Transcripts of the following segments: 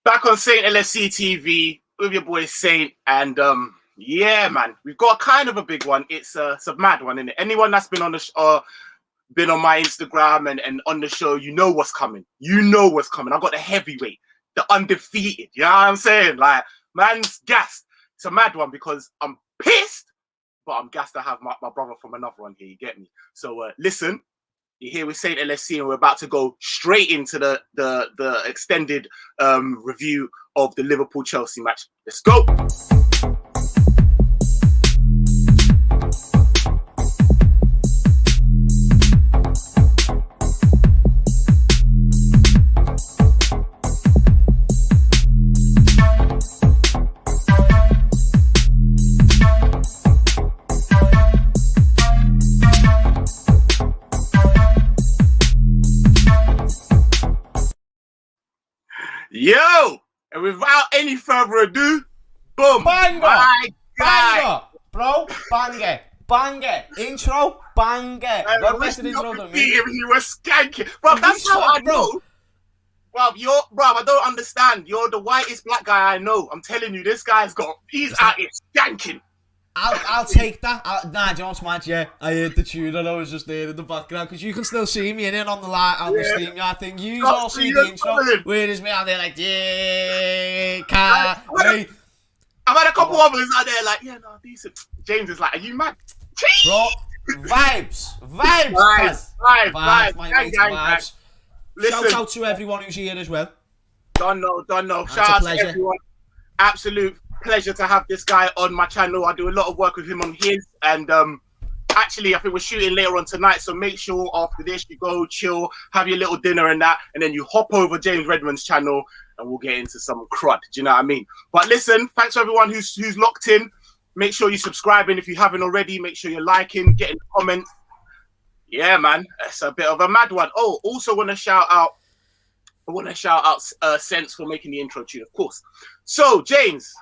Back on Saint LFCTV with your boy Saint, and yeah, man, we've got kind of a big one. It's a mad one, isn't it? Anyone that's been on the been on my Instagram and on the show, you know what's coming. You know what's coming. I got the heavyweight, the undefeated. You know what I'm saying? Like, man's gassed. It's a mad one because I'm pissed, but I'm gassed to have my brother from another one here. You get me? So listen. You're here with Saint LFC, and we're about to go straight into the extended review of the Liverpool-Chelsea match. Let's go. Yo! And without any further ado, boom! Banger! My Banger! Bro, banger! Intro, banger! I wish Better intro than me. he was skanking. Bro, that's how I know. Bro, I don't understand. You're the whitest black guy I know. I'm telling you, he's out here skanking. I'll take that. Nah, do you know what's mad? Yeah, I heard the tune and I was just there in the background because you can still see me in it on the light on the stream yard thing. You all see the intro. Where is me out there like, yeah, can't wait. I've had a couple others out there like, yeah, no, decent. James is like, are you mad? Bro, vibes. Listen, shout out to everyone who's here as well. Don't know. Shout out to everyone. Absolute pleasure to have this guy on my channel. I do a lot of work with him on his, and actually I think we're shooting later on tonight, so make sure after this you go chill, have your little dinner and that, and then you hop over James Redmond's channel and we'll get into some crud. Do you know what I mean? But listen, thanks to everyone who's locked in. Make sure you're subscribing if you haven't already. Make sure you're liking, getting comments. Yeah, man, it's a bit of a mad one. Oh, also want to shout out Sense for making the intro tune, of course. So James,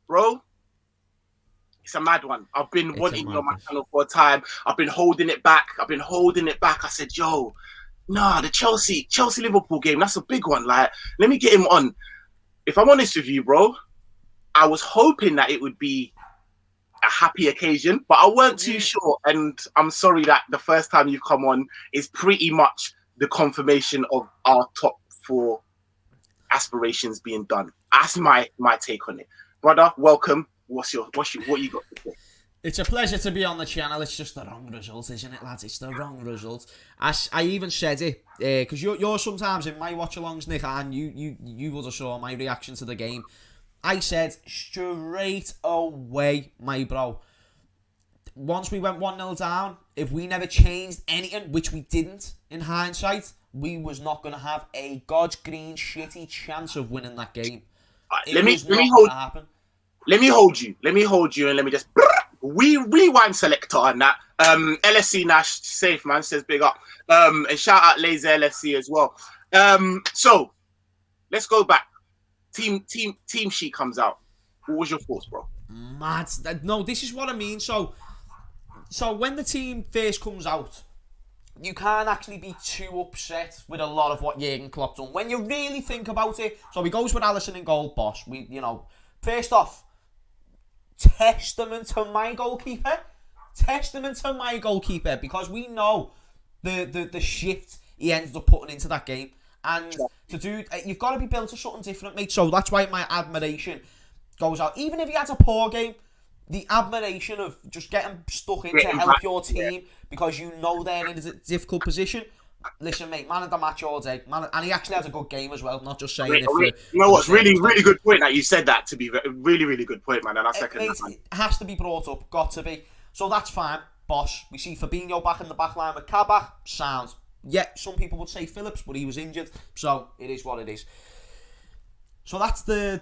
bro, it's a mad one. I've been wanting you on my channel for a time. I've been holding it back. I said, yo, nah, the Chelsea Liverpool game, that's a big one. Like, let me get him on. If I'm honest with you, bro, I was hoping that it would be a happy occasion, but I weren't too sure. And I'm sorry that the first time you've come on is pretty much the confirmation of our top 4 aspirations being done. That's my take on it. Brother, welcome. What you got to say? It's a pleasure to be on the channel. It's just the wrong result, isn't it, lads? It's the wrong result. I even said it because you're sometimes in my watch-alongs, Nick, and you would have saw my reaction to the game. I said straight away, my bro. Once we went 1-0 down, if we never changed anything, which we didn't in hindsight, we was not going to have a God's green shitty chance of winning that game. Let me hold you, and let me just rewind selector on that. LFC Nash safe, man, says big up. And shout out Laser LFC as well. So let's go back. Team sheet comes out. What was your thoughts, bro? Mad. No, this is what I mean. So when the team first comes out, you can't actually be too upset with a lot of what Jürgen Klopp done. When you really think about it, so he goes with Alisson in goal, boss. First off, testament to my goalkeeper, because we know the shift he ended up putting into that game. And to do, you've got to be built to something different, mate. So that's why my admiration goes out. Even if he had a poor game, the admiration of just getting stuck in to help your team because you know they're in a difficult position. Listen, mate, man of the match all day. And he actually has a good game as well, not just saying it. You know what's really good point that you said that, to be really, really good point, man. And I second that. It has to be brought up, got to be. So that's fine, boss. We see Firmino back in the back line with Kabak, sound. Yeah, some people would say Phillips, but he was injured, so it is what it is. So that's the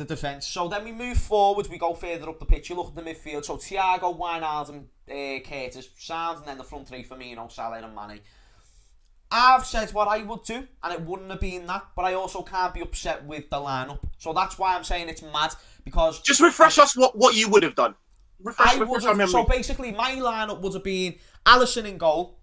defence. So then we move forward, we go further up the pitch. You look at the midfield, so Thiago, Wijnaldum, Curtis, sound, and then the front 3, Firmino, Salah and Mane. I've said what I would do, and it wouldn't have been that, but I also can't be upset with the lineup. So that's why I'm saying it's mad, because... Just refresh us what you would have done. So basically, my lineup would have been Alisson in goal,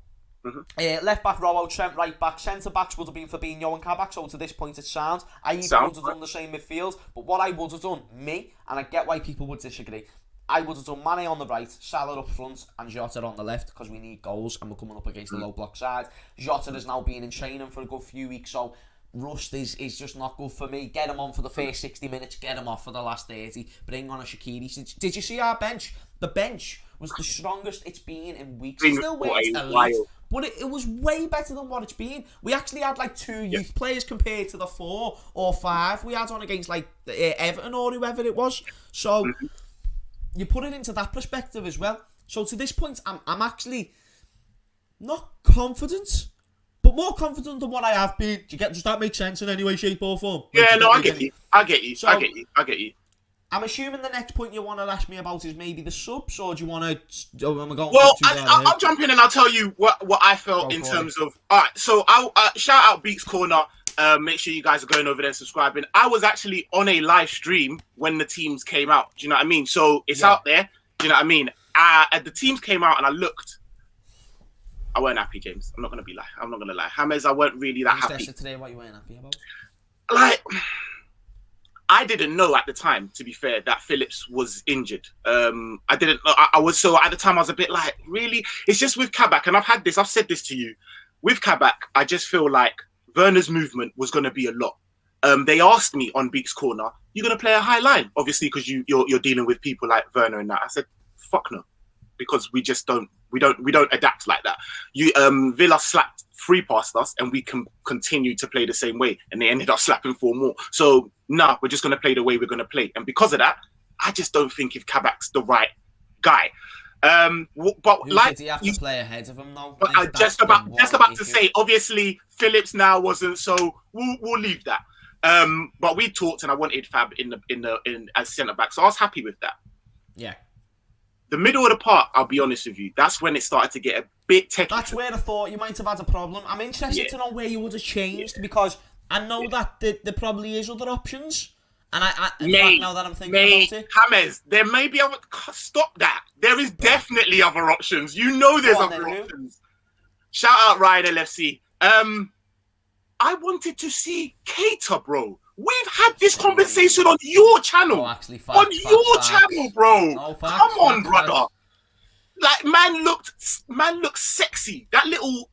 Left back Rowe, Trent right back, centre backs would have been Fabinho and Kabak. So to this point, it sounds. I even would have done the same midfield, but what I would have done, and I get why people would disagree. I would have done Mane on the right, Salah up front, and Jota on the left because we need goals and we're coming up against the low block side. Jota has now been in training for a good few weeks, so rust is just not good for me. Get him on for the first 60 minutes, get him off for the last 30, bring on a Shaqiri. Did you see our bench? The bench was the strongest it's been in weeks. It still weren't elite, but it was way better than what it's been. We actually had like 2 youth players compared to the 4 or 5 we had on against like Everton or whoever it was. So you put it into that perspective as well. So to this point, I'm actually not confident, but more confident than what I have been. Does that make sense in any way, shape or form? Yeah, no, I get you. So, I get you. I'm assuming the next point you want to ask me about is maybe the subs, or do you want to? Well, I'll jump in and I'll tell you what I felt in terms of. All right, so I'll shout out Beats Corner. Make sure you guys are going over there and subscribing. I was actually on a live stream when the teams came out. Do you know what I mean? So it's out there. Do you know what I mean? The teams came out and I looked. I weren't happy, James. I'm not gonna lie. James, I weren't really that happy. Today, what you weren't happy about? Like, I didn't know at the time, to be fair, that Phillips was injured. I didn't know. I was so at the time I was a bit like, really? It's just with Kabak, and I've said this to you. With Kabak, I just feel like Werner's movement was going to be a lot. They asked me on Beaks Corner, "You're going to play a high line?" Obviously, because you're dealing with people like Werner and that. I said, "Fuck no," because we just don't adapt like that. Villa slapped 3 past us, and we can continue to play the same way, and they ended up slapping 4 more. So we're just going to play the way we're going to play, and because of that, I just don't think if Kabak's the right guy. But who like, did he have to play ahead of him though? But I just about to say, obviously Phillips now wasn't, so we'll leave that. But we talked, and I wanted Fab in as centre back, so I was happy with that. Yeah. The middle of the park, I'll be honest with you, that's when it started to get a bit technical. That's where I thought you might have had a problem. I'm interested to know where you would have changed because I know that there probably is other options. And now that I'm thinking about it, James, there may be other. Stop that. There is definitely other options. You know, there's other options. Shout out Ryan LFC. I wanted to see Keita, bro. We've had this conversation on your channel. Oh, actually, channel, bro. Oh, come on, brother. Like, man looked sexy. That little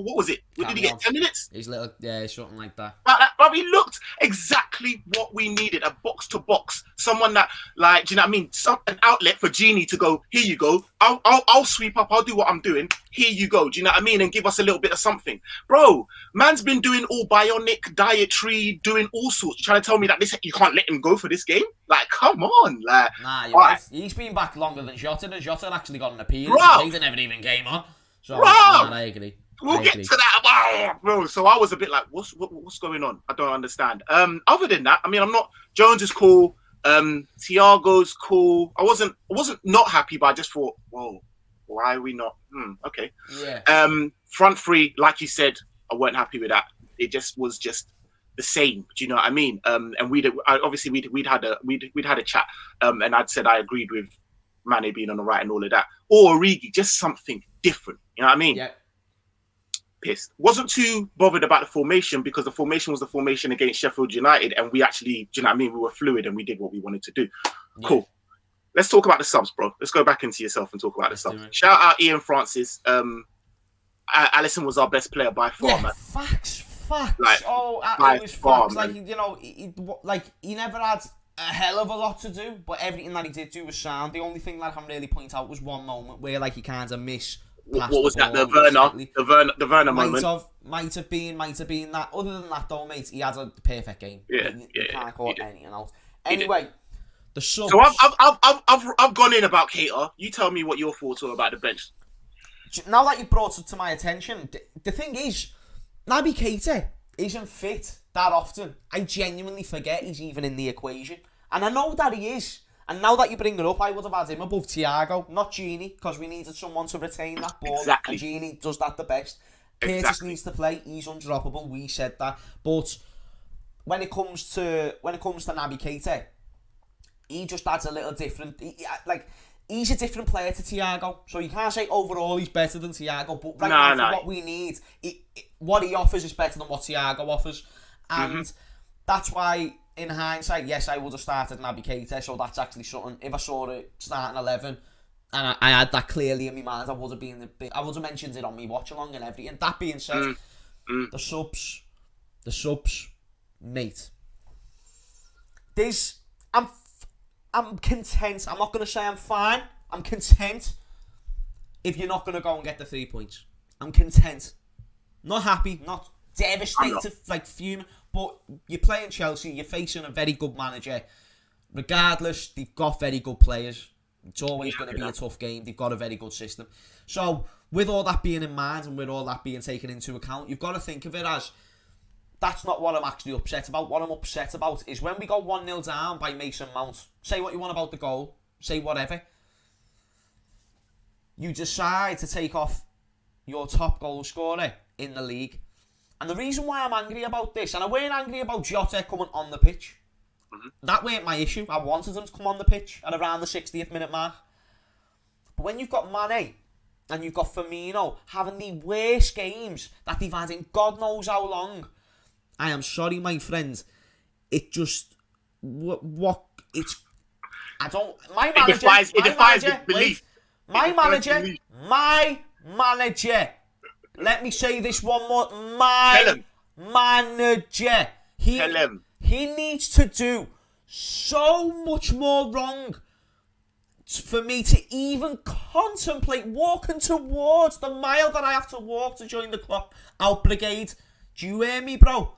what was it? What did he get? 10 minutes? He's something like that. But he looked exactly what we needed. A box to box, someone that, like, do you know what I mean? An outlet for Genie to go. Here you go. I'll sweep up. I'll do what I'm doing. Here you go. Do you know what I mean? And give us a little bit of something, bro. Man's been doing all bionic dietary, doing all sorts. You're trying to tell me that you can't let him go for this game? Like, come on, like. Nah, you're right. He's been back longer than Jota, and Jota actually got an appearance. He never even came on. So, I agree. We'll get to that, bro. So I was a bit like, what's going on? I don't understand. Other than that, I mean, I'm not. Jones is cool. Thiago's cool. I wasn't not happy, but I just thought, whoa, why are we not? Okay. Yeah. Front 3, like you said, I weren't happy with that. It just was just the same. Do you know what I mean? And we'd had a chat. And I'd said I agreed with Mane being on the right and all of that, or Origi, just something different. You know what I mean? Yeah. Pissed. Wasn't too bothered about the formation because the formation was the formation against Sheffield United, and we actually, do you know what I mean? We were fluid and we did what we wanted to do. Yeah. Cool. Let's talk about the subs, bro. Let's go back into yourself and talk about the subs. Shout out Ian Francis. Alisson was our best player by far, man. Facts. Like, It was facts. Like, you know, he never had a hell of a lot to do, but everything that he did do was sound. The only thing that I can really point out was one moment where, like, he kind of missed. What was that? The Werner moment. Might have been that. Other than that, though, mate, he had a perfect game. You can't call anything else. Anyway, the subs. So I've gone in about Keita. You tell me what your thoughts are about the bench. Now that you've brought it to my attention, the thing is, Naby Keita isn't fit that often. I genuinely forget he's even in the equation, and I know that he is. And now that you bring it up, I would have had him above Thiago, not Genie, because we needed someone to retain that ball. Exactly. And Genie does that the best. Curtis needs to play. He's undroppable. We said that. But when it comes to Naby Keita, he just adds a little different. he's a different player to Thiago, so you can't say overall he's better than Thiago, but right now for what we need, what he offers is better than what Thiago offers, and that's why, in hindsight, yes, I would have started Naby Keita, so that's actually something, if I saw it starting 11, and I had that clearly in my mind, I would have mentioned it on me watch along and everything. That being said, the subs, mate, I'm content. I'm not going to say I'm fine. I'm content if you're not going to go and get the 3 points. I'm content. Not happy, not devastated, like fuming. But you're playing Chelsea, you're facing a very good manager. Regardless, they've got very good players. It's always going to be a tough game. They've got a very good system. So, with all that being in mind and with all that being taken into account, you've got to think of it as, that's not what I'm actually upset about. What I'm upset about is when we go 1-0 down by Mason Mount. Say what you want about the goal. Say whatever. You decide to take off your top goal scorer in the league. And the reason why I'm angry about this, and I weren't angry about Jota coming on the pitch. That weren't my issue. I wanted him to come on the pitch at around the 60th minute mark. But when you've got Mane and you've got Firmino having the worst games that they've had in God knows how long, I am sorry, my friend. It just... It's... I don't... My manager... It defies belief. My manager... Let me say this one more. My manager. Tell him. He needs to do so much more wrong for me to even contemplate walking towards the mile that I have to walk to join the Klopp out brigade. Do you hear me, bro?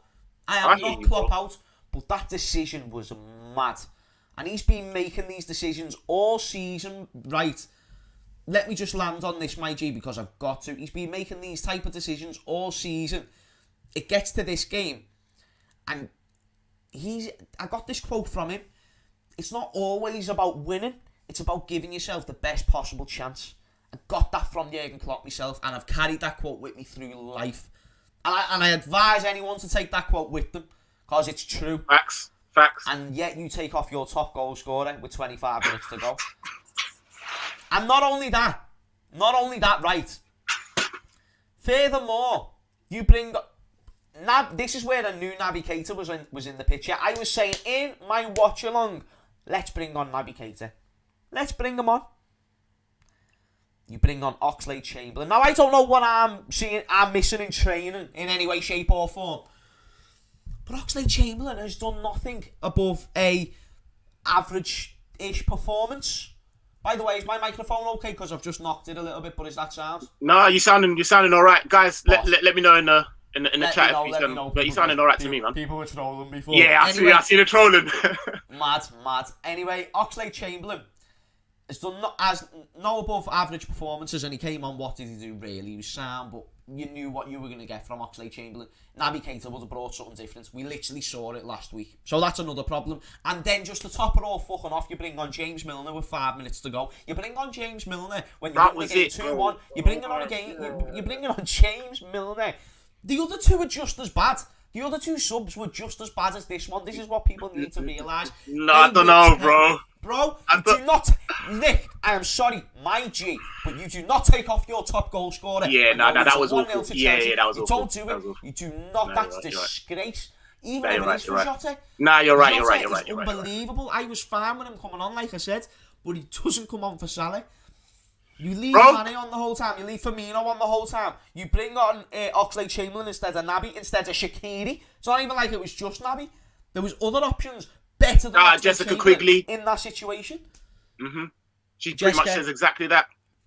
I am not Klopp out, but that decision was mad. And he's been making these decisions all season, right? Let me just land on this, my G, because I've got to. He's been making these type of decisions all season. It gets to this game, and I got this quote from him. It's not always about winning. It's about giving yourself the best possible chance. I got that from Jürgen Klopp myself, and I've carried that quote with me through life. And I advise anyone to take that quote with them, because it's true. Facts. And yet you take off your top goal scorer with 25 minutes to go. And not only that, right. Furthermore, you bring... this is where I knew Naby Keita was in the picture. I was saying in my watch along, let's bring on Naby Keita. Let's bring him on. You bring on Oxlade-Chamberlain. Now, I don't know what I'm missing in training in any way, shape or form. But Oxlade-Chamberlain has done nothing above a average-ish performance. By the way, is my microphone okay? Because I've just knocked it a little bit, but is that sound? No, you're sounding all right. Guys, let me know in the chat if you sound... But you're sounding all right to me, man. People were trolling before. Yeah, I see the trolling. Mad. Anyway, Oxlade-Chamberlain has done no above average performances, and he came on. What did he do really? He was sound, but you knew what you were going to get from Oxlade-Chamberlain. Naby Keita would have brought something different. We literally saw it last week. So that's another problem. And then just to top it all fucking off, you bring on James Milner with 5 minutes to go. You bring on James Milner when you're winning the game 2-1. You're bringing on James Milner. The other two are just as bad. The other two subs were just as bad as this one. This is what people need to realise. No, I don't know, bro. Bro, you do not... Nick, I am sorry, my G, but you do not take off your top goal scorer. Yeah, that was awful. Yeah, that was awful. You don't do it. You do not. That's disgrace. Even if it is for Jota. Nah, you're right. Unbelievable. I was fine with him coming on, like I said, but he doesn't come on for Salah. You leave Mane on the whole time. You leave Firmino on the whole time. You bring on Oxlade-Chamberlain instead of Naby, instead of Shaqiri. It's not even like it was just Naby. There was other options better than Jessica Quigley in that situation. She pretty much says exactly that.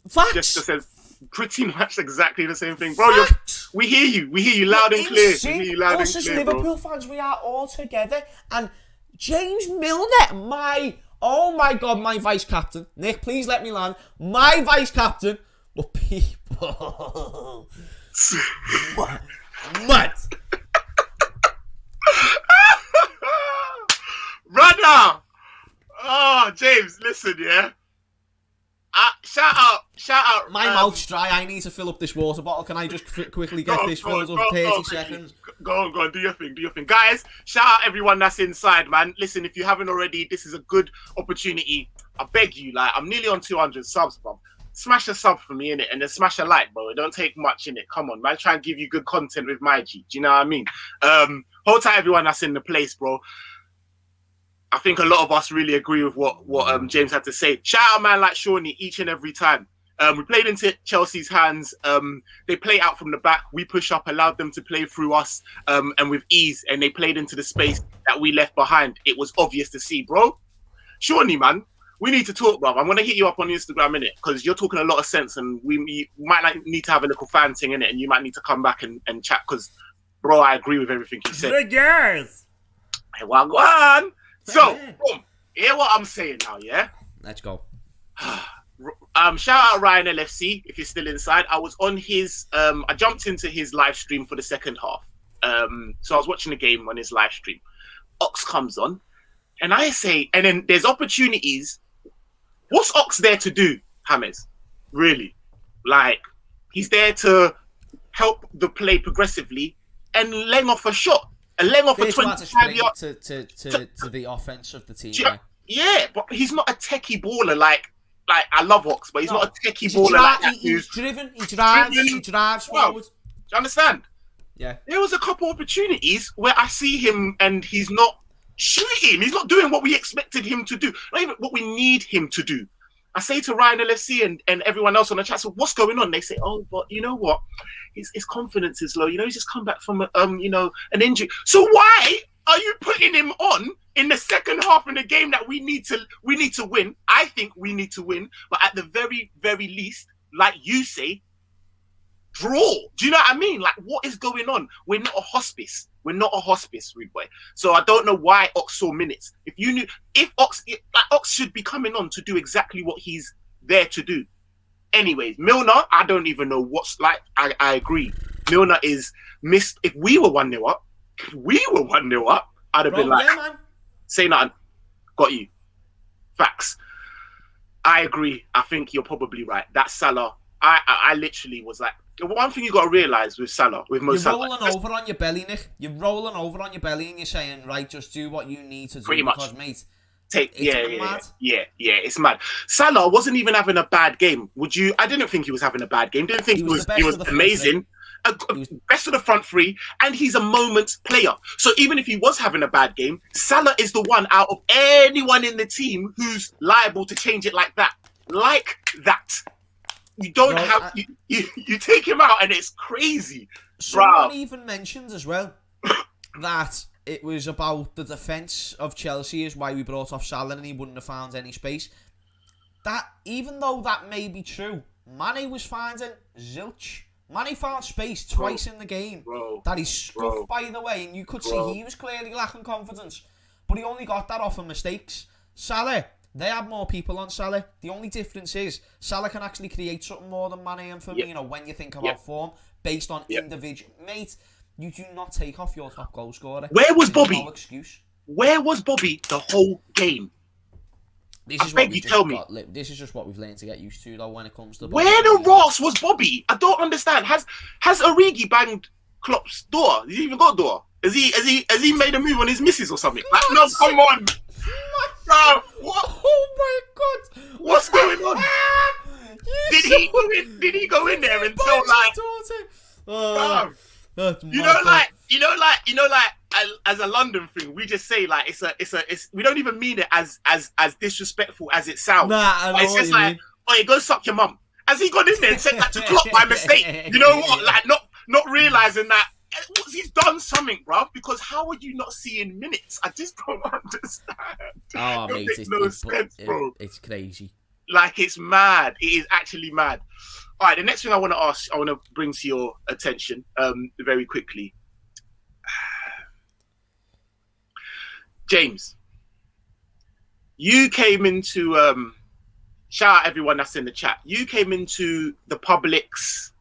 Facts. Jessica says pretty much exactly the same thing, bro. We hear you loud and clear. Us as Liverpool fans, we are all together. And James Milner, oh my God, my vice captain. Nick, please let me land. My vice captain. But people... Mad. Brother! Oh, James, listen, yeah? Shout out. My mouth's dry. I need to fill up this water bottle. Can I just quickly get this filled up? 30 seconds. Go on. Do your thing. Guys, shout out everyone that's inside, man. Listen, if you haven't already, this is a good opportunity I beg you, like, I'm nearly on 200 subs, bro. Smash a sub for me, innit? And then smash a like, bro. It don't take much, innit? Come on, man. Try and give you good content with my G. Do you know what I mean? Hold tight, everyone that's in the place, bro. I think a lot of us really agree with what James had to say. Shout out, man, like Shawnee each and every time. We played into Chelsea's hands. They play out from the back. We push up, allowed them to play through us, and with ease. And they played into the space that we left behind. It was obvious to see, bro. Shawnee, man, we need to talk, bro. I'm going to hit you up on Instagram, innit? Because you're talking a lot of sense, and we might need to have a little fan thing, innit? And you might need to come back and chat, because, bro, I agree with everything you said. Good girls. Hey, well, go on. So, boom. Hear what I'm saying now, yeah? Let's go. Shout out Ryan LFC, if you're still inside. I was on his, I jumped into his live stream for the second half. So I was watching the game on his live stream. Ox comes on, and I say, and then there's opportunities. What's Ox there to do, James? Really? Like, he's there to help the play progressively and leng off a shot. And leng off a 25 yards to the offense of the team. Yeah, but he's not a techie baller like I love Ox, but he's not a techie baller like that. He's driven, he drives forward. Do you understand? Yeah. There was a couple opportunities where I see him and he's not shooting. He's not doing what we expected him to do. Not even what we need him to do. I say to Ryan LFC and everyone else on the chat, so what's going on? They say, oh, but you know what? His confidence is low. You know, he's just come back from an injury. So why are you putting him on in the second half in the game that we need to win? I think we need to win, but at the very, very least, like you say, draw. Do you know what I mean? Like, what is going on? We're not a hospice. We're not a hospice, rude boy. So I don't know why Ox saw minutes. If Ox should be coming on to do exactly what he's there to do. Anyways, Milner, I don't even know what's like. I agree. Milner is missed. If we were 1-0 up, I'd have been like, yeah, man. Say nothing. Got you. Facts. I agree. I think you're probably right. That Salah, I literally was like, one thing you got to realise with Salah, with Mo Salah. You're rolling over on your belly, Nick. You're rolling over on your belly and you're saying, right, just do what you need to do. Pretty much. Because, mate, it's mad. Salah wasn't even having a bad game. I didn't think he was having a bad game. Didn't think he was amazing. Best of the front three, and he's a moment player. So even if he was having a bad game, Salah is the one out of anyone in the team who's liable to change it like that. You don't you take him out and it's crazy. Someone even mentioned as well that it was about the defence of Chelsea is why we brought off Salah and he wouldn't have found any space. That, even though that may be true, Mane was finding zilch. Mane found space twice in the game that he scuffed, by the way, and you could see he was clearly lacking confidence. But he only got that off of mistakes. Salah, they have more people on Salah. The only difference is Salah can actually create something more than Mane and Firmino when you think about form based on individual. Mate, you do not take off your top goal scorer. Where was Bobby? No excuse. Where was Bobby the whole game? This is just what we've learned to get used to, though, when it comes to... Where the Ross was Bobby? I don't understand. Has Origi banged Klopp's door? Has he even got a door? Has he made a move on his missus or something? Like, no, come on. No, what? Oh my God! What's going on? Did he go in there and tell as a London thing, we just say like it's we don't even mean it as disrespectful as it sounds. It's just like, oh, go suck your mum. Has he gone in there and said that to Klopp by mistake? You know what? Like not realizing that he's done something, bruv. Because how are you not seeing minutes? I just don't understand. Oh, mate, it makes no sense, bro. It's crazy. Like, it's mad. It is actually mad. All right, the next thing I want to bring to your attention very quickly. James, you came into... shout out everyone that's in the chat. You came into the public's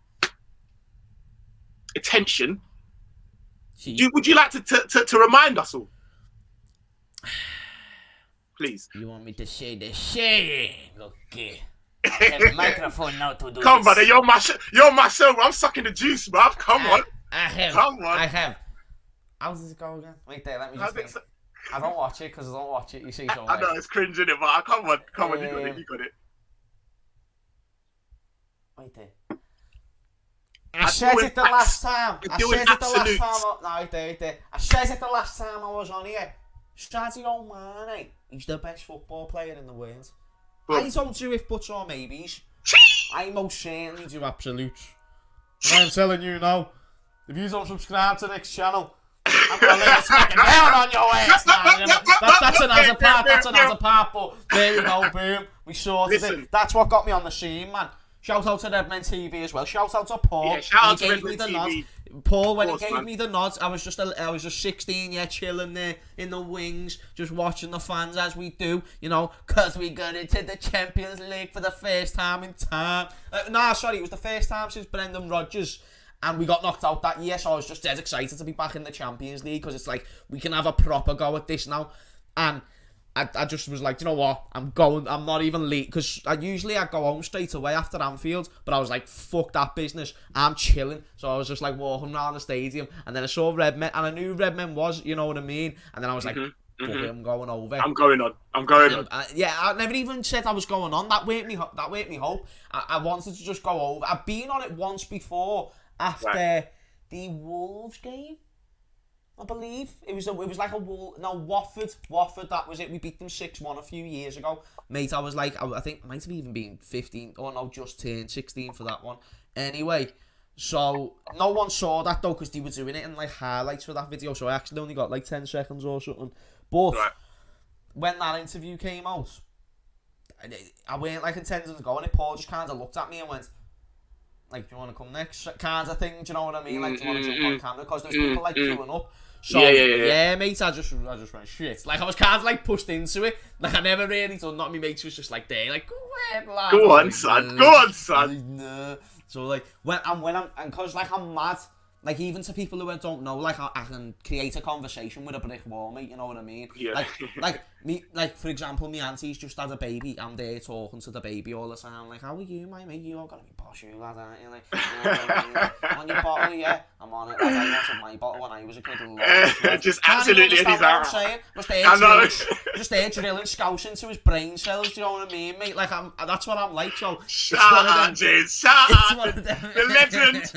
attention. Would you like to remind us all? Please. You want me to say the same? Okay. I have a microphone now to do Come, this. brother, you're my show. I'm sucking the juice, bruv. Come on. I have. Come on. I have. How does it go again? Wait there, let me just think. I don't watch it because I don't watch it. You see, so I know it's cringe, innit? But come on, you got it. Wait there. I said it the last time. I said it the last time. No, wait there. I said it the last time I was on here. Sadio Mane, he's the best football player in the world. I don't do if buts or maybes. I most certainly do absolutes. I'm telling you now, if you don't subscribe to the next channel, I'm going to lay a smacking down on your ass. That's another part, but there we go, boom. We sorted it. That's what got me on the scene, man. Shout out to Redmond TV as well. Shout out to Paul. Yeah, shout out to Redmond TV. Paul, when he gave me the nod, I was just 16, yeah, chilling there in the wings, just watching the fans as we do, you know, because we got into the Champions League for the first time in time. It was the first time since Brendan Rodgers, and we got knocked out that year, so I was just dead excited to be back in the Champions League, because it's like, we can have a proper go at this now. And I just was like, you know what, I'm not even late, because I go home straight away after Anfield, but I was like, fuck that business, I'm chilling. So I was just like walking around the stadium, and then I saw Redmond, and I knew Redmond was, you know what I mean, and then I was like, fuck it, I'm going over. I'm going on. Yeah, I never even said I was going on. That weighed me hope. I wanted to just go over. I've been on it once before after the Wolves game, I believe. It was like Watford. That was it. We beat them 6-1 a few years ago. Mate, I was like, I think it might have even been 15, or no, just turned 16 for that one. Anyway, so no one saw that though, because they were doing it in like highlights for that video, so I actually only got like 10 seconds or something. But when that interview came out, I weren't like intending to go on it. Paul just kind of looked at me and went, like, do you want to come next? Kind of thing, do you know what I mean? Like, do you want to jump on camera? Because there's people like queuing up. So, yeah, mate, I just went, shit. Like, I was kind of like pushed into it. Like, I never really done nothing. My mates was just like, there, like, go ahead, lad. Go on, son. Nah. So, like, because, like, I'm mad. Like, even to people who don't know, like, I can create a conversation with a brick wall, mate, you know what I mean? Yeah. Like, for example, my auntie's just had a baby. I'm there talking to the baby all the time. Like, how are you, my mate? You all gotta be posh, you lad, aren't you? Like, you know what I mean? On your bottle, yeah? I'm on it. Like, I wanted my bottle when I was a kid. Just absolutely what I'm saying. Just there drilling scouts into his brain cells, do you know what I mean, mate? Like, that's what I'm like, so... Shut up, James. Shut up. The legend.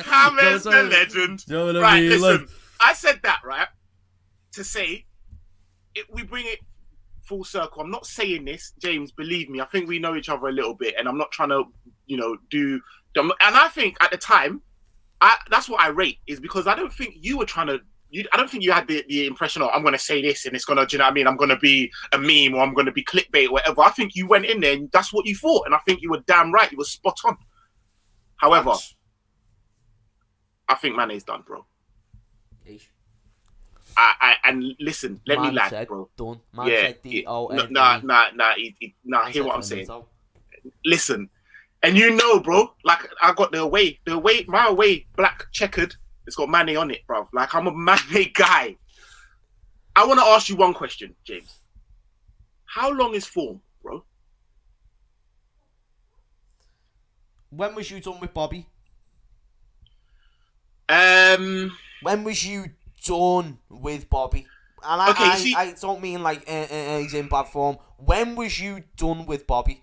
Hammers the legend. You know what I right, mean? listen. I said that, right, to say, we bring it full circle. I'm not saying this, James, believe me. I think we know each other a little bit, and I'm not trying to, you know, do... And I think at the time, that's what I rate, is because I don't think you were trying to... I don't think you had the impression of, I'm going to say this and it's going to, do you know what I mean? I'm going to be a meme or I'm going to be clickbait or whatever. I think you went in there and that's what you thought. And I think you were damn right. You were spot on. However, I think Mane's done, bro. Eesh. And listen, let me land, bro. Done. Hear what I'm saying. Listen, and you know, bro, like I got my away black checkered. It's got Mane on it, bro. Like, I'm a Mane guy. I want to ask you one question, James. How long is form, bro? When was you done with Bobby? When was you done with Bobby? And I don't mean like he's in bad form. When was you done with Bobby?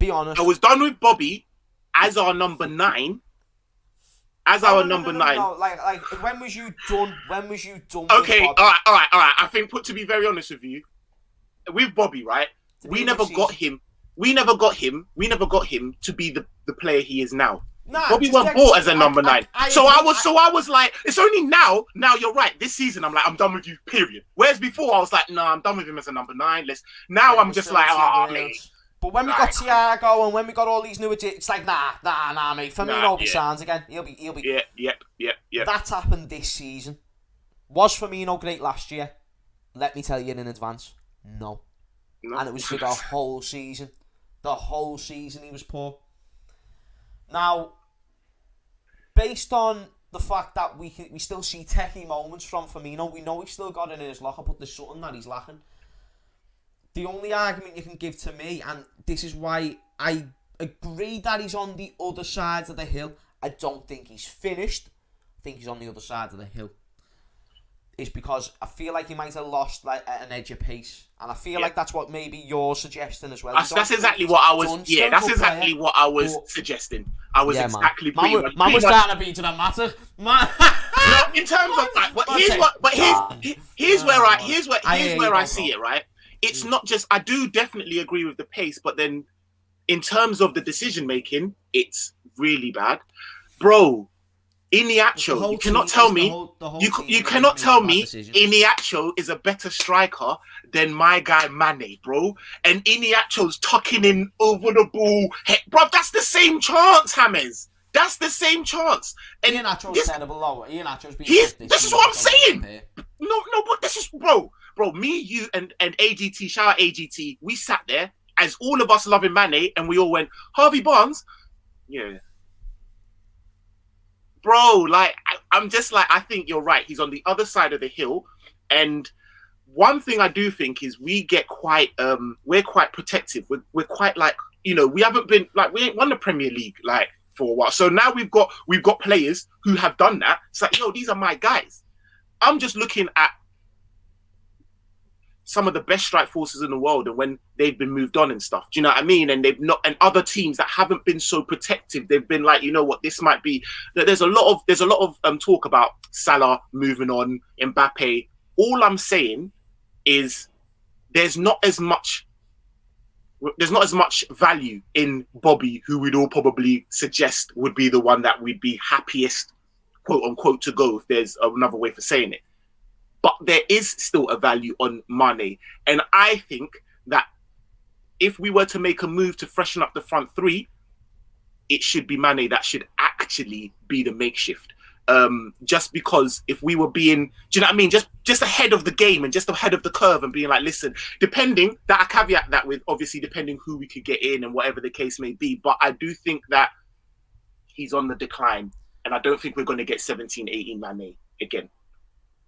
Be honest. I was done with Bobby as our number 9. As our number 9. No, like, when was you done? When was you done? Okay, with Bobby? all right. I think, to be very honest with you, with Bobby, right? We never got him to be the player he is now. Nah, Bobby wasn't bought as a number 9. So I was like, it's only now you're right. This season, I'm like, I'm done with you, period. Whereas before, I was like, nah, I'm done with him as a number 9. Now I'm just like, mate. But when we got Thiago and when we got all these new additions, it's like, nah, mate. Firmino will be sound again. He'll be. Yep. That's happened this season. Was Firmino great last year? Let me tell you in advance, no. And it was for the whole season. The whole season he was poor. Now, based on the fact that we still see techie moments from Firmino, we know he's still got it in his locker, but there's something that he's lacking. The only argument you can give to me, and this is why I agree that he's on the other side of the hill, I don't think he's finished. I think he's on the other side of the hill. is because I feel like he might have lost like an edge of pace, and I feel like that's what maybe you're suggesting as well. That's exactly what I was. Yeah, that's exactly what I was suggesting. I was exactly. Man was trying to beat to that matter. Man. No, in terms of like, here's where I see it. Right, it's not just. I do definitely agree with the pace, but then in terms of the decision making, it's really bad, bro. Iniacho, you cannot tell me you cannot tell me Iniacho is a better striker than my guy Mane, bro. And Iniacho's tucking in over the ball, bro. That's the same chance, James. That's the same chance. And Iheanacho's terrible, though. Iheanacho's been. This is what I'm saying. No, but this is bro. Me, you, and AGT. Shout out AGT. We sat there as all of us loving Mane, and we all went Harvey Barnes. Yeah. Bro, like, I'm just like, I think you're right. He's on the other side of the hill. And one thing I do think is we get quite, we're quite protective. We're quite like, we haven't been, like, we ain't won the Premier League, like, for a while. So now we've got players who have done that. It's like, these are my guys. I'm just looking at some of the best strike forces in the world and when they've been moved on and stuff. Do you know what I mean? And they've not, and other teams that haven't been so protective, they've been like, you know what, this might be. There's a lot of talk about Salah moving on, Mbappe. All I'm saying is there's not as much value in Bobby, who we'd all probably suggest would be the one that we'd be happiest, quote unquote, to go, if there's another way for saying it. But there is still a value on Mane. And I think that if we were to make a move to freshen up the front three, it should be Mane that should actually be the makeshift. Just because if we were being, do you know what I mean? Just ahead of the game and just ahead of the curve and being like, listen, depending, that I caveat that with obviously depending who we could get in and whatever the case may be. But I do think that he's on the decline. And I don't think we're going to get 17, 18 Mane again.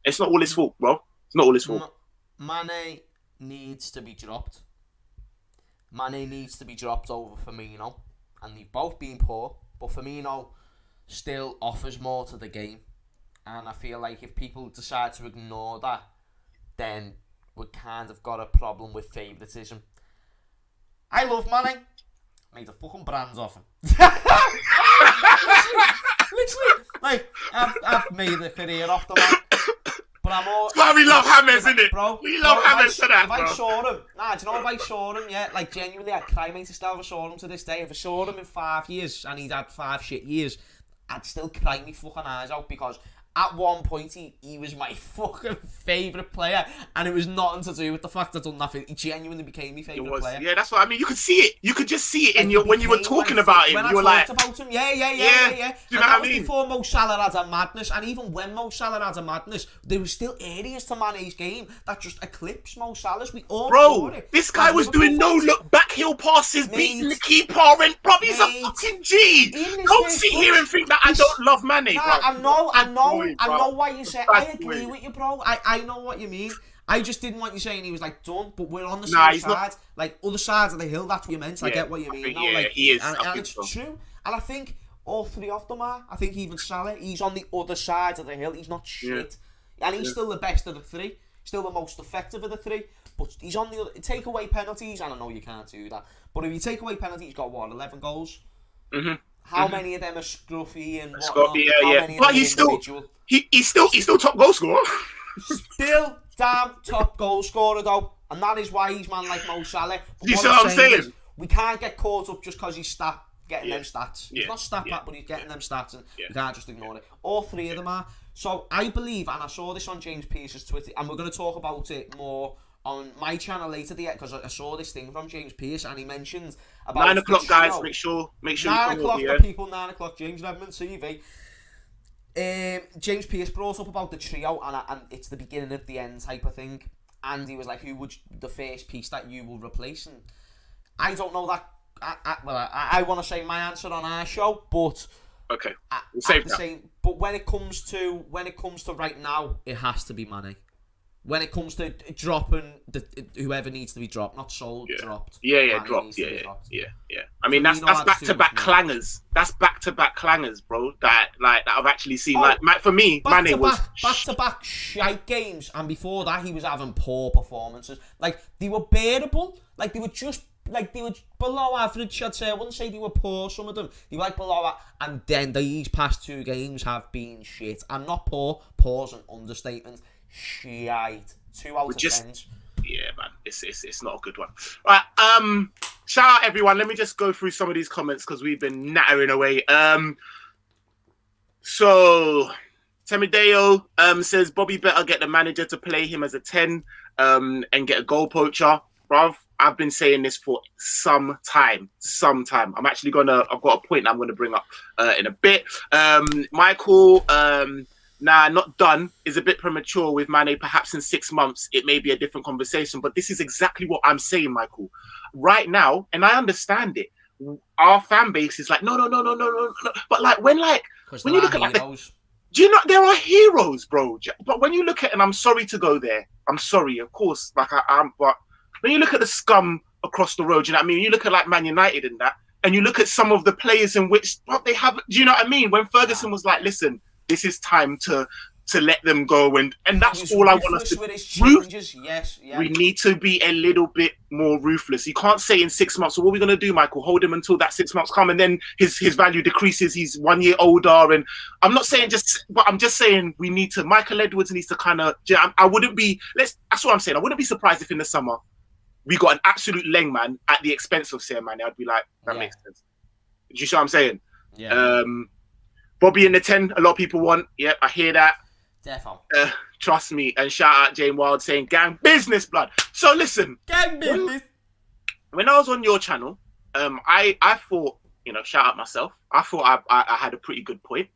It's not all his fault, bro. It's not all his fault. Mane needs to be dropped. Mane needs to be dropped over Firmino. And they've both been poor. But Firmino still offers more to the game. And I feel like if people decide to ignore that, then we've kind of got a problem with favouritism. I love Mane. Made a fucking brand off him. Literally. Like, I've made a career off the man. But I'm all... Well, we love James, innit? Bro, we love James for that, If I saw him... Nah, do you know if I saw him, yeah? Like, genuinely, I'd cry, mate, still if I saw him to this day. If I saw him in 5 years, and he'd had 5 shit years, I'd still cry me fucking eyes out, because at one point, he was my fucking favourite player, and it was nothing to do with the fact I'd done nothing. He genuinely became my favourite player. Yeah, that's what I mean. You could see it. You could just see it in when you were talking about him. You were like... about him, yeah. Do you know what I mean? Before Mo Salah had a madness, and even when Mo Salah had a madness, there were still areas to Mane's game that just eclipsed Mo Salah's. We all saw it. This guy was doing no-look backheel passes, beating the keeper, and bro, he's a fucking G. Don't sit here and think that I don't love Mane, bro. I know why you say. I agree with you, bro. I know what you mean. I just didn't want you saying he was like done, but we're on the same side. Not... Like other sides of the hill. That's what you meant. I get what you mean. He is. And it's true. And I think all three of them are. I think even Salah, he's on the other side of the hill. He's not shit, and he's still the best of the three. Still the most effective of the three. But he's on the other. Take away penalties, and I know you can't do that. But if you take away penalties, he's got 11 goals. Mm-hmm. How many of them are scruffy and whatnot? But he's still top goal scorer. Still damn top goal scorer though, and that is why he's man like Mo Salah. You see what I'm saying? We can't get caught up just because he's getting them stats. He's not stat back, but he's getting them stats, and we can't just ignore it. All three of them are. So I believe, and I saw this on James Pearce's Twitter, and we're going to talk about it more on my channel later because I saw this thing from James Pearce, and he mentioned about 9 o'clock, guys. Make sure 9 o'clock for people. 9 o'clock, James Redmond TV. James Pearce brought up about the trio, and it's the beginning of the end type of thing. And he was like, "Who would the first piece that you will replace?" And I don't know that. I want to say my answer on our show, but okay, we'll save that. But when it comes to right now, it has to be Mane. When it comes to dropping whoever needs to be dropped, not sold, dropped. Yeah, dropped. Yeah. I mean, that's back-to-back clangers. That's back-to-back clangers, bro. That I've actually seen. For me, Mane was back-to-back shite games, and before that, he was having poor performances. Like, they were bearable. Like, they were below average, I'd say. I wouldn't say they were poor, some of them. They were below that. And then these past 2 games have been shit. And not poor. Poor's an understatement. Shite. 2 out of 10. Yeah, man. It's not a good one. All right. Shout out everyone. Let me just go through some of these comments because we've been nattering away. So Temideo says Bobby better get the manager to play him as a 10 and get a goal poacher. Bruv, I've been saying this for some time. I've got a point I'm gonna bring up in a bit. Michael, not done is a bit premature with Mane. Perhaps in 6 months it may be a different conversation, but this is exactly what I'm saying, Michael. Right now, and I understand it. Our fan base is like, no. But when you look at heroes. do you know there are heroes, bro? But when you look at, and I'm sorry to go there. I'm sorry, of course. But when you look at the scum across the road, you know what I mean? You look at like Man United and that, and you look at some of the players in which they have. Do you know what I mean? When Ferguson was like, listen, this is time to let them go, and that's all I want us to do. We need to be a little bit more ruthless. You can't say in 6 months, so what are we going to do, Michael? Hold him until that 6 months come, and then his value decreases. He's 1 year older, and I'm not saying but I'm just saying we need to. Michael Edwards needs to kind of. I wouldn't be. That's what I'm saying. I wouldn't be surprised if in the summer we got an absolute leg man at the expense of Sam Mane. I'd be like, that makes sense. Do you see what I'm saying? Yeah. Bobby in the 10, a lot of people want. Yep, I hear that. Defo. Trust me. And shout out Jane Wild saying gang business, blood. So listen. Gang business. When I was on your channel, I thought, shout out myself. I thought I had a pretty good point.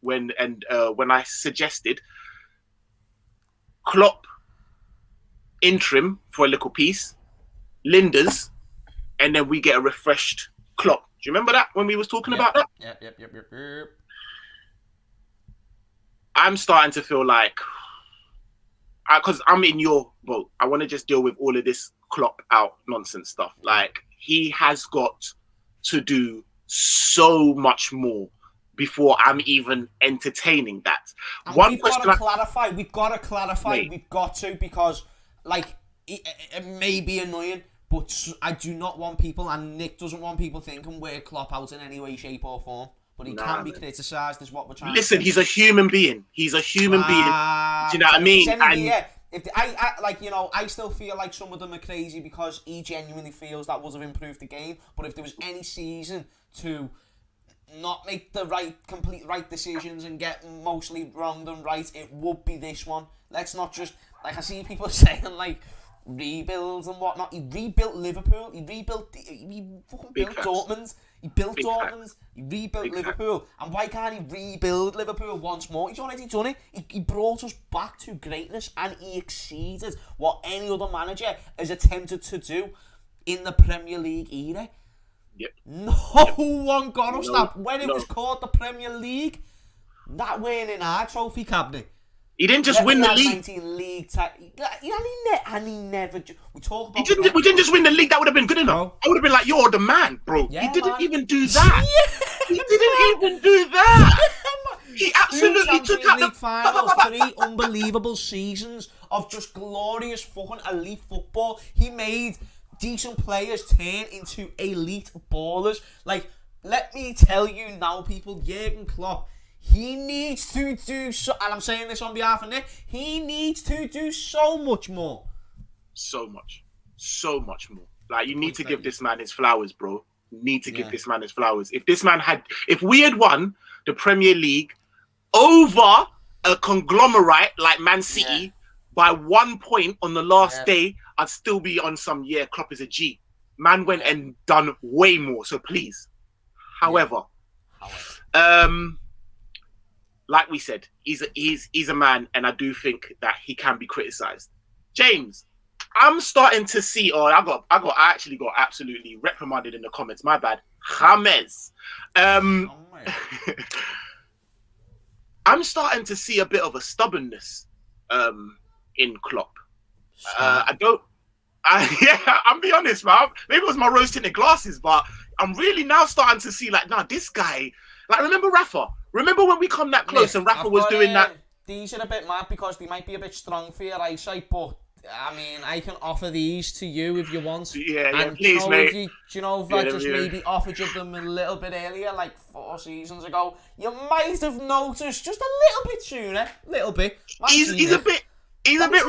When I suggested Klopp interim for a little piece, Linders, and then we get a refreshed Klopp. Do you remember that when we was talking about that? Yep. I'm starting to feel like, because I'm in your boat, I want to just deal with all of this Klopp out nonsense stuff. Like, he has got to do so much more before I'm even entertaining that. And we've got to clarify. We've got to, because, like, it may be annoying, but I do not want people, and Nick doesn't want people thinking we're Klopp out in any way, shape or form. But he can be criticised, is what we're trying to say. Listen, he's a human being. Do you know what I mean? I still feel like some of them are crazy because he genuinely feels that would have improved the game. But if there was any season to not make the complete right decisions and get mostly wrong than right, it would be this one. Let's not just, I see people saying, rebuilds and whatnot. He rebuilt Liverpool. He fucking built Dortmund. He built Dortmund. He rebuilt Liverpool. And why can't he rebuild Liverpool once more? He's already done it. He brought us back to greatness, and he exceeded what any other manager has attempted to do in the Premier League era. Yep. No one got us that. When it was called the Premier League, that weren't in our trophy cabinet. He didn't just win the league. 19 league and he never. We talk about. We didn't just win the league. That would have been good enough. No. I would have been like, "You're the man, bro." Yeah, he didn't even do that. He didn't even do that. He absolutely took out the finals. 3 unbelievable seasons of just glorious fucking elite football. He made decent players turn into elite ballers. Let me tell you now, people. Jürgen Klopp. He needs to do so, and I'm saying this on behalf of Nick, he needs to do so much more. So much more. You need to give this man his flowers, bro. You need to give this man his flowers. If we had won the Premier League over a conglomerate like Man City by 1 point on the last day, I'd still be on some, Klopp is a G. Man went and done way more, so please. However, like we said, he's a man, and I do think that he can be criticised. James, I'm starting to see. I actually got absolutely reprimanded in the comments. My bad, James. I'm starting to see a bit of a stubbornness in Klopp. I'm be honest, man. Maybe it was my rose-tinted glasses, but I'm really now starting to see like, nah, this guy. Like, remember Rafa? Remember when we come that close and Rafa was doing that? These are a bit mad because they might be a bit strong for your eyesight, but I mean, I can offer these to you if you want. Yeah, please, mate. If I just maybe offered you them a little bit earlier, like 4 seasons ago, you might have noticed just a little bit sooner, little bit. He's a bit reactionary.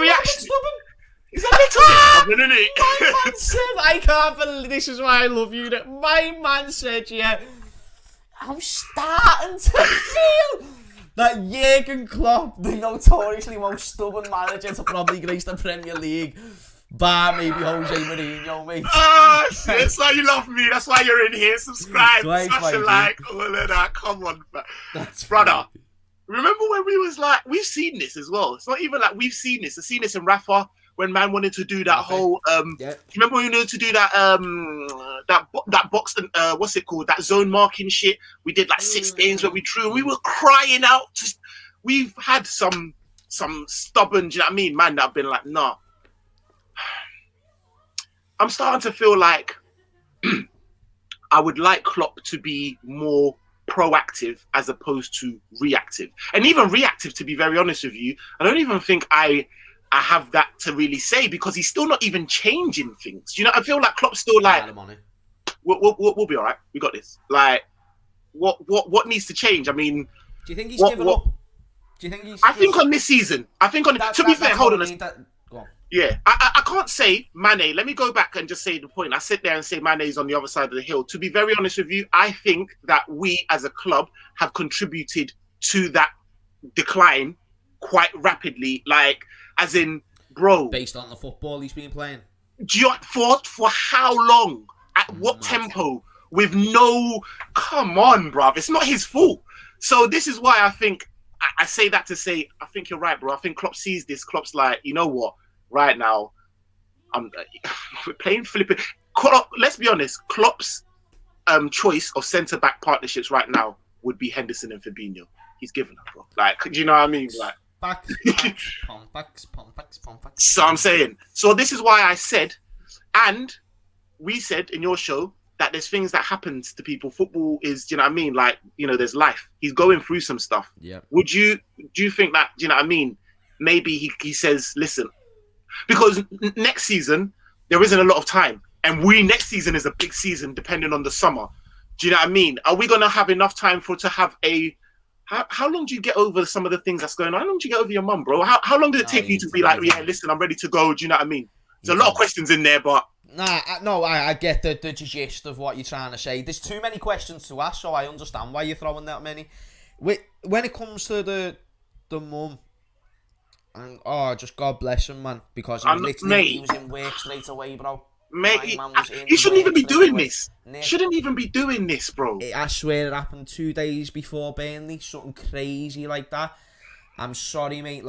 He's a little bit stubborn, isn't he? My man said, I can't believe this is why I love you. My man said, yeah, I'm starting to feel that Jürgen Klopp, the notoriously most stubborn manager to probably grace the Premier League, bar maybe Jose Mourinho, mate. That's why you love me. That's why you're in here. Subscribe, smash a like, all of that. Come on, brother. Funny. Remember when we was like, we've seen this as well. It's not even like we've seen this. I've seen this in Rafa. When man wanted to do that whole, do you remember when we wanted to do that, that box, what's it called? That zone marking shit. We did like 6 games where we drew and we were crying out. We've had some stubborn, do you know what I mean? Man that have been like, nah. I'm starting to feel like I would like Klopp to be more proactive as opposed to reactive. And even reactive, to be very honest with you, I don't even think I have that to really say because he's still not even changing things. You know, I feel like Klopp's still like, we'll be all right. We got this. Like, what needs to change? I mean, do you think he's given up? Do you think he's? I think on this season. I think on. To be fair, hold on. Go on. Yeah, I can't say Mane. Let me go back and just say the point. I sit there and say Mane's on the other side of the hill. To be very honest with you, I think that we as a club have contributed to that decline quite rapidly. Like, as in, bro. Based on the football he's been playing. For how long? At what tempo? With no... Come on, bruv. It's not his fault. So this is why I think... I say that to say, I think you're right, bro. I think Klopp sees this. Klopp's like, you know what? Right now, we're playing flipping. Let's be honest. Klopp's choice of centre-back partnerships right now would be Henderson and Fabinho. He's given up, bro. Like, do you know what I mean? Like, Backs. So I'm saying, so this is why I said, and we said in your show that there's things that happens to people. Football is, do you know what I mean? Like, you know, there's life. He's going through some stuff. Yeah. Do you think that, do you know what I mean? Maybe he says, listen, because next season there isn't a lot of time, and next season is a big season depending on the summer. Do you know what I mean? Are we gonna have enough time to have a? How long do you get over some of the things that's going on? How long do you get over your mum, bro? How long does it take for you to be like, yeah, listen, I'm ready to go? Do you know what I mean? There's a lot of questions in there, but... I get the gist of what you're trying to say. There's too many questions to ask, so I understand why you're throwing that many. When it comes to the mum, and just God bless him, man, because he was in work straight away, bro. Mate, he shouldn't even be doing this. Shouldn't even be doing this, bro. I swear it happened 2 days before Burnley, something crazy like that. I'm sorry, mate.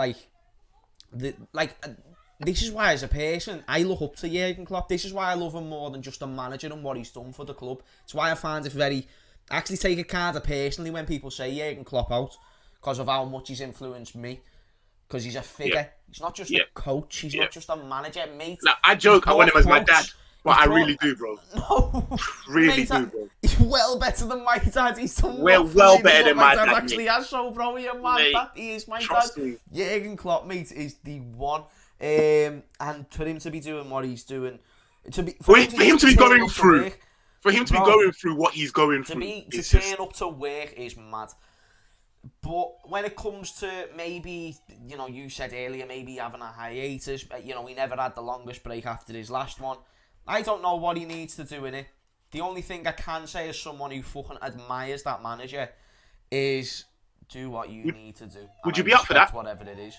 This is why, as a person, I look up to Jürgen Klopp. This is why I love him more than just a manager and what he's done for the club. It's why I find it I actually take it kind of personally when people say Jürgen Klopp out because of how much he's influenced me. Because he's a figure. Yeah. He's not just a coach. He's not just a manager, mate. Like, I joke, I want him as my dad. But I really do, bro. No. Really do, bro. He's well better than my dad. He's done well better than my dad. Actually has, so bro, you're mad. That he is my dad. Me. Jürgen Klopp, mate, is the one. And for him to be doing what he's doing, for him to be going through what he's going through, to turn up to work is mad. But when it comes to maybe, you know, you said earlier, maybe having a hiatus, you know, he never had the longest break after his last one. I don't know what he needs to do in it. The only thing I can say as someone who fucking admires that manager is do what you need to do. Would you be up for that? Whatever it is.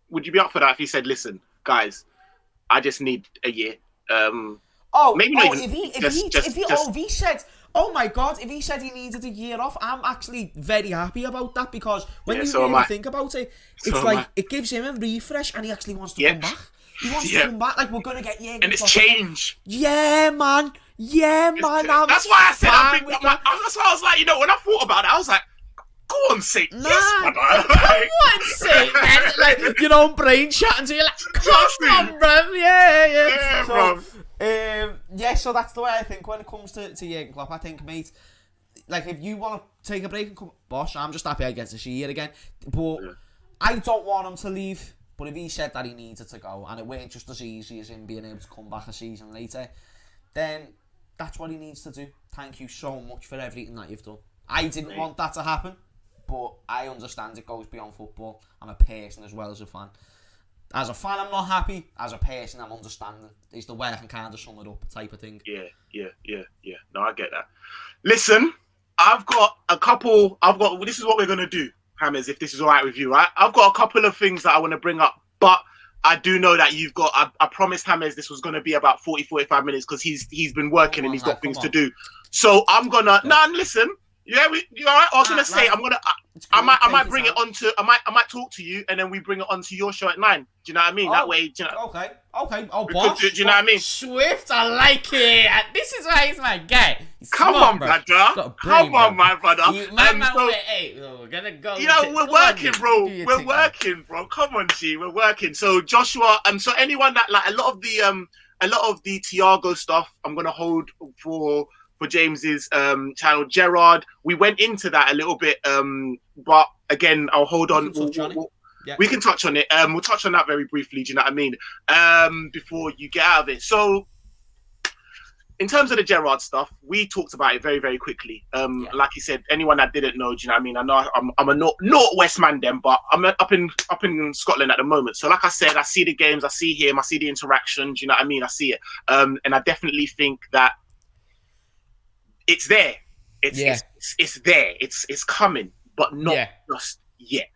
Would you be up for that if he said, listen, guys, I just need a year? If he said... Oh my God, if he said he needed a year off, I'm actually very happy about that because when you really think about it, it's it gives him a refresh and he actually wants to come back. He wants to come back, like we're going to get Jürgen. And it's change. Yeah, man. That's why I said, that's why I was like, you know, when I thought about it, I was like, Go on, say Nah, yes, brother. What's it, man? Like, your own brain chatting to you, like, come on, bro. Yeah. bro. So that's the way I think when it comes to Jürgen Klopp. I think, mate, like, if you want to take a break and come, boss, I'm just happy I get to see you again. But I don't want him to leave. But if he said that he needed to go, and it weren't just as easy as him being able to come back a season later, then that's what he needs to do. Thank you so much for everything that you've done. I didn't want that to happen, but I understand it goes beyond football. I'm a person as well as a fan. As a fan, I'm not happy. As a person, I'm understanding. Is the way I can kind of sum it up, type of thing. Yeah. No, I get that. Listen, I've got this is what we're going to do, Hammers, if this is all right with you, right? I've got a couple of things that I want to bring up, but I do know that you've got, I promised Hammers this was going to be about 40-45 minutes because he's been working and he's got things to do. So I'm going to, listen. Yeah, you all right? I was going to say, I might bring it onto, I might talk to you and then we bring it onto your show at 9. Do you know what I mean? That way, do you know? Okay. Oh, boss. Do you know what I mean? Swift, I like it. This is why he's my guy. He's Come smart, on, bro. brother. Come on, my brother. We're gonna go. You know, we're working, bro. We're working, bro. Come on, G. We're working. So Joshua, so anyone that like a lot of the Thiago stuff, I'm gonna hold for James's channel. Gerrard, we went into that a little bit, but again, I'll hold on. We can touch on it. We'll touch on that very briefly. Do you know what I mean? Before you get out of it. So, in terms of the Gerrard stuff, we talked about it very, very quickly. Like you said, anyone that didn't know, do you know what I mean? I know I'm a Northwest man then, but I'm up in Scotland at the moment. So, like I said, I see the games, I see him, I see the interaction. Do you know what I mean? I see it, and I definitely think that it's there. It's there. It's coming, but not just yet.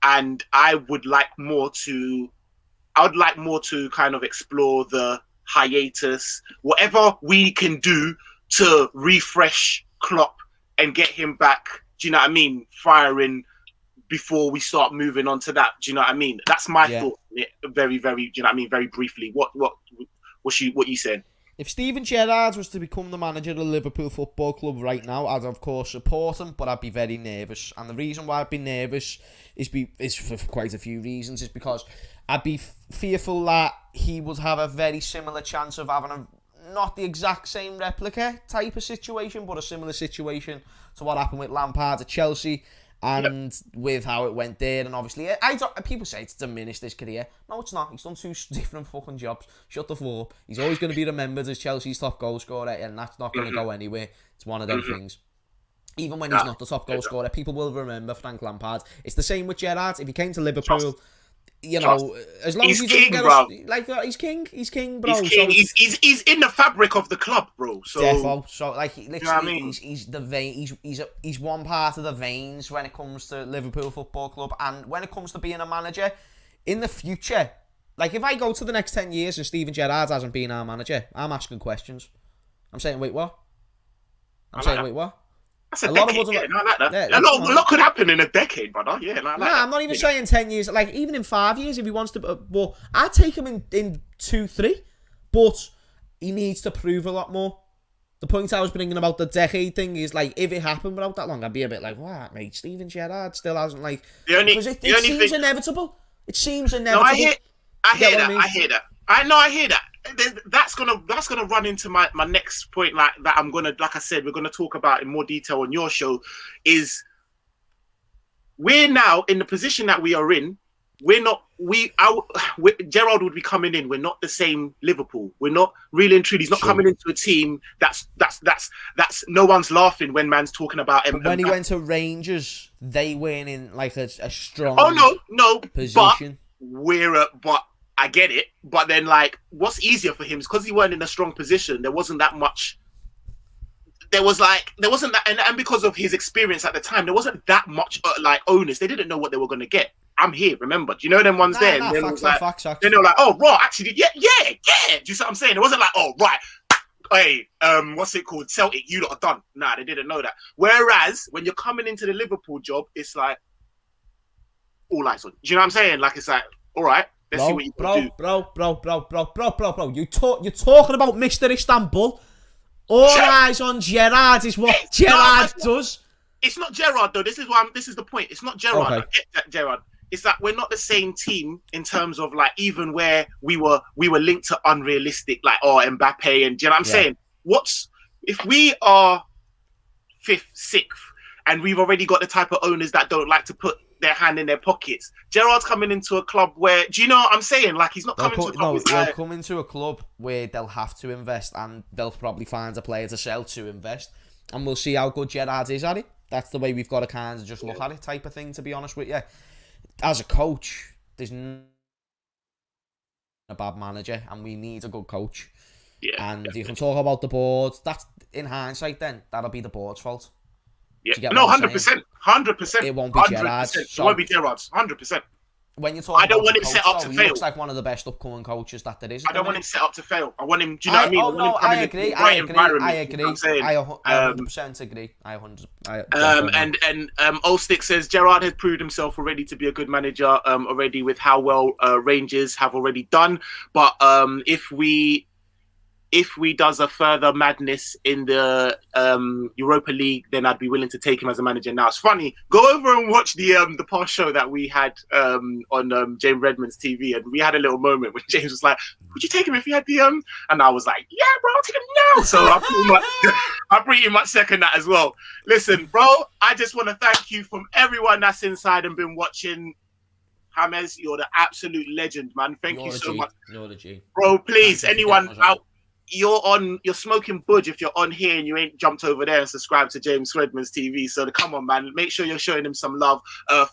And I would like more to kind of explore the hiatus, whatever we can do to refresh Klopp and get him back. Do you know what I mean? Firing before we start moving on to that. Do you know what I mean? That's my thought. Very, very. Do you know what I mean? Very briefly. What you said? If Steven Gerrard was to become the manager of Liverpool Football Club right now, I'd of course support him, but I'd be very nervous. And the reason why I'd be nervous is for quite a few reasons. Is because I'd be fearful that he would have a very similar chance of having not the exact same replica type of situation, but a similar situation to what happened with Lampard at Chelsea. And with how it went there, and obviously, people say it's diminished his career. No, it's not. He's done 2 different fucking jobs. Shut the fuck up. He's always going to be remembered as Chelsea's top goal scorer, and that's not going to go anywhere. It's one of them things. Even when he's not the top goal scorer, people will remember Frank Lampard. It's the same with Gerrard. If he came to Liverpool, you know, as long as he doesn't get us, like he's king, bro. He's king. So he's in the fabric of the club, bro. So, defo. So like, literally, you know what I mean? he's the vein. He's one part of the veins when it comes to Liverpool Football Club, and when it comes to being a manager in the future. Like, if I go to the next 10 years and Steven Gerrard hasn't been our manager, I'm asking questions. I'm saying, wait, what? Wait, what? That's a decade, like that. A lot could happen in a decade, brother. Yeah, like that. I'm not even saying 10 years. Like, even in 5 years, if he wants to... Well, I'd take him in 2-3, but he needs to prove a lot more. The point I was bringing about the decade thing is, like, if it happened without that long, I'd be a bit like, what, mate? Steven Gerrard still hasn't, like... Because it seems inevitable. It seems inevitable. No, I hear that. I hear that. That's gonna run into my next point, like I said, we're gonna talk about in more detail on your show. Is we're now in the position that we are in. Gerrard would be coming in. We're not the same Liverpool. We're not really and truly. He's not coming into a team that's no one's laughing when man's talking about him. When he went to Rangers, they weren't in like a strong. Oh no position. But I get it, but then like, what's easier for him is because he weren't in a strong position. There wasn't that much. There wasn't that, and because of his experience at the time, there wasn't that much like onus. They didn't know what they were going to get. I'm here, remember? Do you know them ones there? And facts. Then they were like, oh, right, actually, yeah. Do you see what I'm saying? It wasn't like, oh, right, hey, what's it called? Celtic, you lot are done. Nah, they didn't know that. Whereas when you're coming into the Liverpool job, it's like all lights on. Do you know what I'm saying? Like, it's like, all right. Let's see what you can do. Bro. You're talking about Mr. Istanbul. All eyes on Gerrard is what Gerrard does. It's not Gerrard though. This is why. This is the point. It's not Gerrard. Okay. I get that, Gerrard. It's that we're not the same team in terms of like even where we were linked to unrealistic like Mbappe and do you know what I'm saying? If we are 5th, 6th, and we've already got the type of owners that don't like to put their hand in their pockets. Gerrard's coming into a club where, do you know what I'm saying? Like he's not coming to a club. They'll come into a club where they'll have to invest, and they'll probably find a player to sell to invest, and we'll see how good Gerrard is at it. That's the way we've got to kind of just look at it, type of thing. To be honest with you, as a coach, there's a bad manager, and we need a good coach. Yeah, and definitely. you can talk about the board. That's in hindsight. Then that'll be the board's fault. Yeah, no, 100%, 100%. It won't be Gerrard. It won't be Gerrard's, 100%. When you talk, I don't want him set up to fail. He looks like one of the best upcoming coaches that there is. I don't want him set up to fail. I want him. Do you know what I mean? Oh no, I agree. I agree. I 100% agree. And Old Stick says Gerrard has proved himself already to be a good manager. Already with how well Rangers have already done. But if we does a further madness in the Europa League, then I'd be willing to take him as a manager. Now it's funny. Go over and watch the past show that we had on James Redmond's TV, and we had a little moment when James was like, "Would you take him if you had the?" And I was like, "Yeah, bro, I'll take him now." So I pretty much second that as well. Listen, bro, I just want to thank you from everyone that's inside and been watching. James, you're the absolute legend, man. Thank you so much. You're the G. Bro, please, anyone out. You're smoking budge if you're on here and you ain't jumped over there and subscribed to James Redmond's TV. So come on, man, make sure you're showing him some love.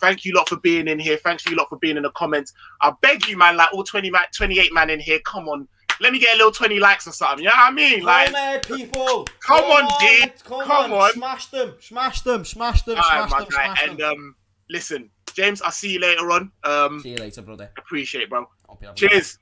Thank you lot for being in here. Thank you lot for being in the comments. I beg you, man, like all 28 man in here. Come on, let me get a little 20 likes or something. You know what I mean? Like, come on, people. Come on, D. Come on. Smash them. And listen, James, I'll see you later on. See you later, brother. Appreciate it, bro. Cheers.